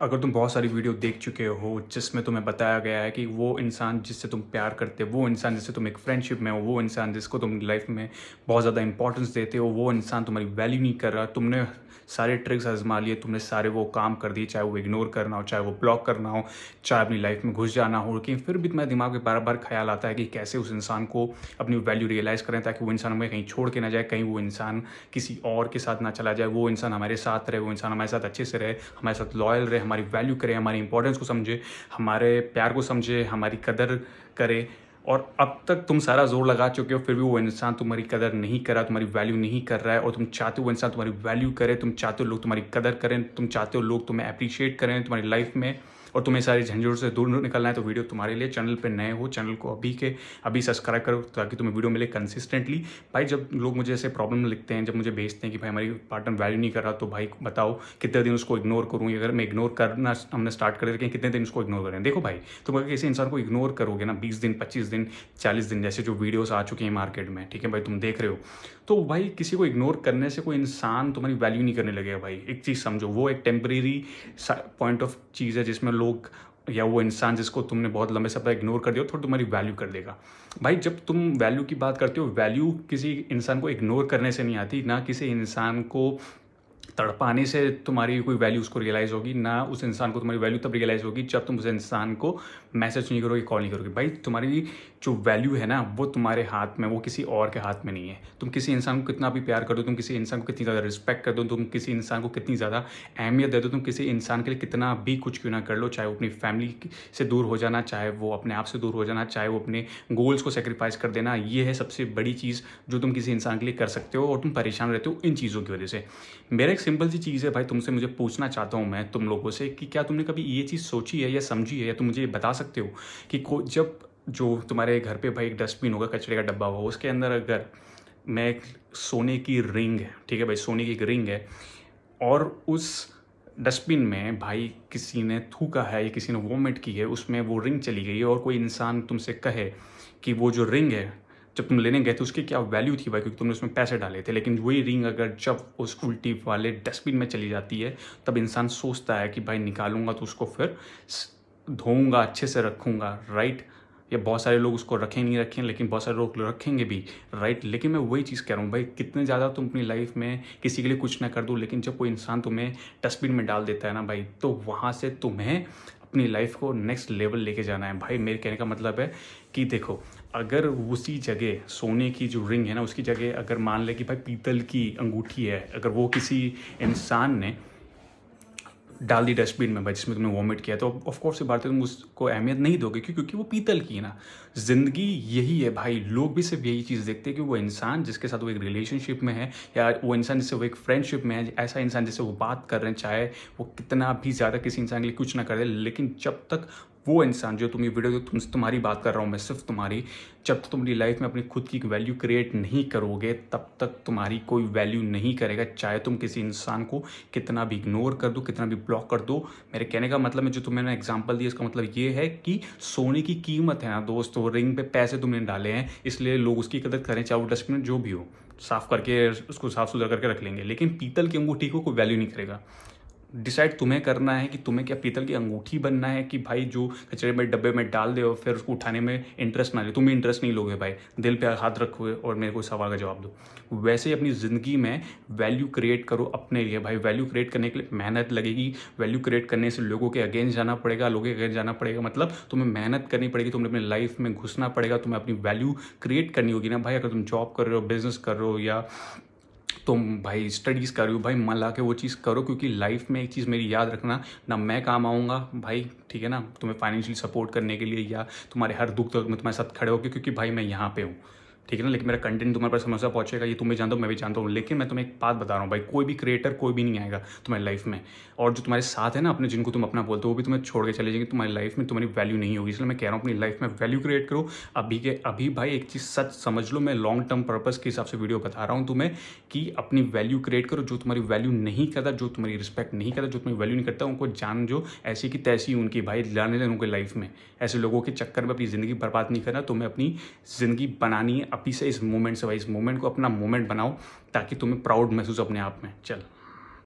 अगर तुम बहुत सारी वीडियो देख चुके हो जिसमें तुम्हें बताया गया है कि वो इंसान जिससे तुम प्यार करते हो, वो इंसान जिससे तुम एक फ्रेंडशिप में हो, वो इंसान जिसको तुम लाइफ में बहुत ज़्यादा इंपॉर्टेंस देते हो, वो इंसान तुम्हारी वैल्यू नहीं कर रहा, तुमने सारे ट्रिक्स आजमा लिए, तुमने सारे वो काम कर दिए, चाहे वो इग्नोर करना हो, चाहे वो ब्लॉक करना हो, चाहे अपनी लाइफ में घुस जाना हो, लेकिन फिर भी तुम्हारे दिमाग में बार बार ख्याल आता है कि कैसे उस इंसान को अपनी वैल्यू रियलाइज़ करें ताकि वो इंसान हमें कहीं छोड़ के ना जाए, कहीं वो इंसान किसी और के साथ ना चला जाए, वो इंसान हमारे साथ रहे, वो इंसान हमारे साथ अच्छे से रहे, हमारे साथ लॉयल रहे, हमारी वैल्यू करे, हमारी इंपॉर्टेंस को समझे, हमारे प्यार को समझे, हमारी कदर करे। और अब तक तुम सारा जोर लगा चुके हो, फिर भी वो इंसान तुम्हारी कदर नहीं कर रहा, तुम्हारी वैल्यू नहीं कर रहा है, और तुम चाहते हो वो इंसान तुम्हारी वैल्यू करे, तुम चाहते हो लोग तुम्हारी कदर करें, तुम चाहते हो लोग तुम्हें अप्रिशिएट करें तुम्हारी लाइफ में, और तुम्हें सारी झंझट से दूर निकलना है। तो वीडियो तुम्हारे लिए। चैनल पे नए हो, चैनल को अभी के अभी सब्सक्राइब करो ताकि तुम्हें वीडियो मिले कंसिस्टेंटली। भाई जब लोग मुझे ऐसे प्रॉब्लम लिखते हैं, जब मुझे भेजते हैं कि भाई हमारी पार्टनर वैल्यू नहीं कर रहा, तो भाई बताओ कितने दिन उसको इग्नोर करूँ, अगर मैं इग्नोर करना हमने स्टार्ट कर दें कितने दिन उसको इग्नोर करें। देखो भाई, तुम अगर किसी इंसान को इग्नोर करोगे ना 20 दिन, 25 दिन, 40 दिन, जैसे जो वीडियोस आ चुकी हैं मार्केट में, ठीक है भाई, तुम देख रहे हो, तो भाई किसी को इग्नोर करने से कोई इंसान तुम्हारी वैल्यू नहीं करने लगेगा। भाई एक चीज़ समझो, वो एक टेम्परेरी पॉइंट ऑफ चीज़ है जिसमें लोग या वो इंसान जिसको तुमने बहुत लंबे समय इग्नोर कर दिया थोड़ा तुम्हारी वैल्यू कर देगा। भाई जब तुम वैल्यू की बात करते हो, वैल्यू किसी इंसान को इग्नोर करने से नहीं आती, ना किसी इंसान को तड़पाने से तुम्हारी कोई वैल्यू उसको रियलाइज़ होगी, ना उस इंसान को तुम्हारी वैल्यू तब रियलाइज़ होगी जब तुम उस इंसान को मैसेज नहीं करोगे, कॉल नहीं करोगे। भाई तुम्हारी जो वैल्यू है ना वो तुम्हारे हाथ में, वो किसी और के हाथ में नहीं है। तुम किसी इंसान को कितना भी प्यार कर दो, तुम किसी इंसान को कितनी ज़्यादा रिस्पेक्ट कर दो, तुम किसी इंसान को कितनी ज़्यादा अहमियत दे दो, तुम किसी इंसान के लिए कितना भी कुछ क्यों ना कर लो, चाहे वो अपनी फैमिली से दूर हो जाना, चाहे वो अपने आप से दूर हो जाना, चाहे वो अपने गोल्स को सेक्रीफाइस कर देना, ये है सबसे बड़ी चीज़ जो तुम किसी इंसान के लिए कर सकते हो। और तुम परेशान रहते हो इन चीज़ों की वजह से। मेरा एक सिंपल सी चीज़ है भाई, तुमसे मुझे पूछना चाहता हूँ मैं तुम लोगों से कि क्या तुमने कभी ये चीज़ सोची है या समझी है, या तुम मुझे ये बता सकते हो कि जब जो तुम्हारे घर पे भाई एक डस्टबिन होगा, कचरे का डब्बा होगा, उसके अंदर अगर मैं एक सोने की रिंग है, ठीक है भाई, सोने की एक रिंग है, और उस डस्टबिन में भाई किसी ने थूका है या किसी ने वॉमिट की है, उसमें वो रिंग चली गई है, और कोई इंसान तुमसे कहे कि वो जो रिंग है जब तुम लेने गए थे उसकी क्या वैल्यू थी भाई, क्योंकि तुमने उसमें पैसे डाले थे, लेकिन वही रिंग अगर जब उस उल्टी वाले डस्टबिन में चली जाती है, तब इंसान सोचता है कि भाई निकालूंगा तो उसको फिर धोऊंगा, अच्छे से रखूंगा, राइट। या बहुत सारे लोग उसको रखें नहीं रखें, लेकिन बहुत सारे लोग रखेंगे भी, राइट। लेकिन मैं वही चीज़ कह रहा हूँ भाई, कितने ज़्यादा तुम अपनी लाइफ में किसी के लिए कुछ ना कर दो, लेकिन जब कोई इंसान तुम्हें डस्टबिन में डाल देता है ना भाई, तो वहाँ से तुम्हें अपनी लाइफ को नेक्स्ट लेवल लेके जाना है। भाई मेरे कहने का मतलब है कि देखो, अगर उसी जगह सोने की जो रिंग है ना, उसकी जगह अगर मान ले कि भाई पीतल की अंगूठी है, अगर वो किसी इंसान ने डाल दी डस्टबिन में भाई जिसमें तुमने वॉमिट किया, तो ऑफ कोर्स ये बात है, तुम उसको अहमियत नहीं दोगे क्योंकि वो पीतल की है ना। ज़िंदगी यही है भाई, लोग भी सिर्फ यही चीज़ देखते हैं कि वो इंसान जिसके साथ वो एक रिलेशनशिप में है, या वो इंसान जिससे वो एक फ्रेंडशिप में है, ऐसा इंसान जिससे वो बात कर रहे हैं, चाहे वो कितना भी ज़्यादा किसी इंसान के लिए कुछ ना करे, लेकिन जब तक वो इंसान जो तुम ये वीडियो तुम्हारी बात कर रहा हूँ मैं, सिर्फ तुम्हारी, जब तक तुम अपनी लाइफ में अपनी खुद की वैल्यू क्रिएट नहीं करोगे, तब तक तुम्हारी कोई वैल्यू नहीं करेगा, चाहे तुम किसी इंसान को कितना भी इग्नोर कर दो, कितना भी ब्लॉक कर दो। मेरे कहने का मतलब है, जो तुम्हें एग्जांपल दिया, इसका मतलब ये है कि सोने की कीमत है ना दोस्त, वो रिंग पे पैसे तुमने डाले हैं, इसलिए लोग उसकी कदर करें, चाहे वो डस्टबिन जो भी हो, साफ करके उसको साफ सुथरा करके रख लेंगे, लेकिन पीतल की अंगूठी को कोई वैल्यू नहीं करेगा। डिसाइड तुम्हें करना है कि तुम्हें क्या पीतल की अंगूठी बनना है, कि भाई जो कचरे में डब्बे में डाल दे और फिर उसको उठाने में इंटरेस्ट ना ले, तुम भी इंटरेस्ट नहीं लोगे भाई, दिल पे हाथ रखोगे और मेरे को सवाल का जवाब दो। वैसे ही अपनी ज़िंदगी में वैल्यू क्रिएट करो अपने लिए भाई। वैल्यू क्रिएट करने के लिए मेहनत लगेगी, वैल्यू क्रिएट करने से लोगों के अगेंस्ट जाना पड़ेगा, लोगों के अगेंस्ट जाना पड़ेगा, मतलब तुम्हें मेहनत करनी पड़ेगी, तुम्हें अपनी लाइफ में घुसना पड़ेगा, तुम्हें अपनी वैल्यू क्रिएट करनी होगी ना भाई। अगर तुम जॉब कर रहे हो, बिजनेस कर रहे हो, या तुम भाई स्टडीज़ कर रहे हो, भाई मन ला के वो चीज़ करो, क्योंकि लाइफ में एक चीज़ मेरी याद रखना, ना मैं काम आऊँगा भाई, ठीक है ना, तुम्हें फाइनेंशियली सपोर्ट करने के लिए या तुम्हारे हर दुख दर्द में तुम्हारे साथ खड़े होकर, क्योंकि भाई मैं यहाँ पे हूँ, ठीक है ना। लेकिन मेरा कंटेंट तुम्हारे पास समस्या पहुंचेगा, ये तुम भी जानते हो, मैं भी जानता हूँ, लेकिन मैं तुम्हें एक बात बता रहा हूँ भाई, कोई भी क्रिएटर कोई भी नहीं आएगा तुम्हारी लाइफ में, और जो तुम्हारे साथ है ना अपने, जिनको तुम अपना बोलते हो, वो भी तुम्हें छोड़ के चले जाएंगे, तुम्हारी लाइफ में तुम्हारी वैल्यू नहीं होगी। इसलिए मैं कह रहा हूँ अपनी लाइफ में वैल्यू क्रिएट करो अभी के अभी। भाई एक चीज़ सच समझ लो, मैं लॉन्ग टर्म पर्पज़ के हिसाब से वीडियो बता रहा हूँ तुम्हें, कि अपनी वैल्यू क्रिएट करो। जो तुम्हारी वैल्यू नहीं करता, जो तुम्हारी रिस्पेक्ट नहीं करता, जो तुम्हारी वैल्यू नहीं करता, उनको जान, जो ऐसी की तैसी उनकी भाई लाने दें उनके लाइफ में। ऐसे लोगों के चक्कर में अपनी ज़िंदगी बर्बाद नहीं करना, तुम्हें अपनी ज़िंदगी बनानी है अभी से, इस मोमेंट से भाई। इस मोमेंट को अपना मोमेंट बनाओ ताकि तुम्हें प्राउड महसूस अपने आप में। चल।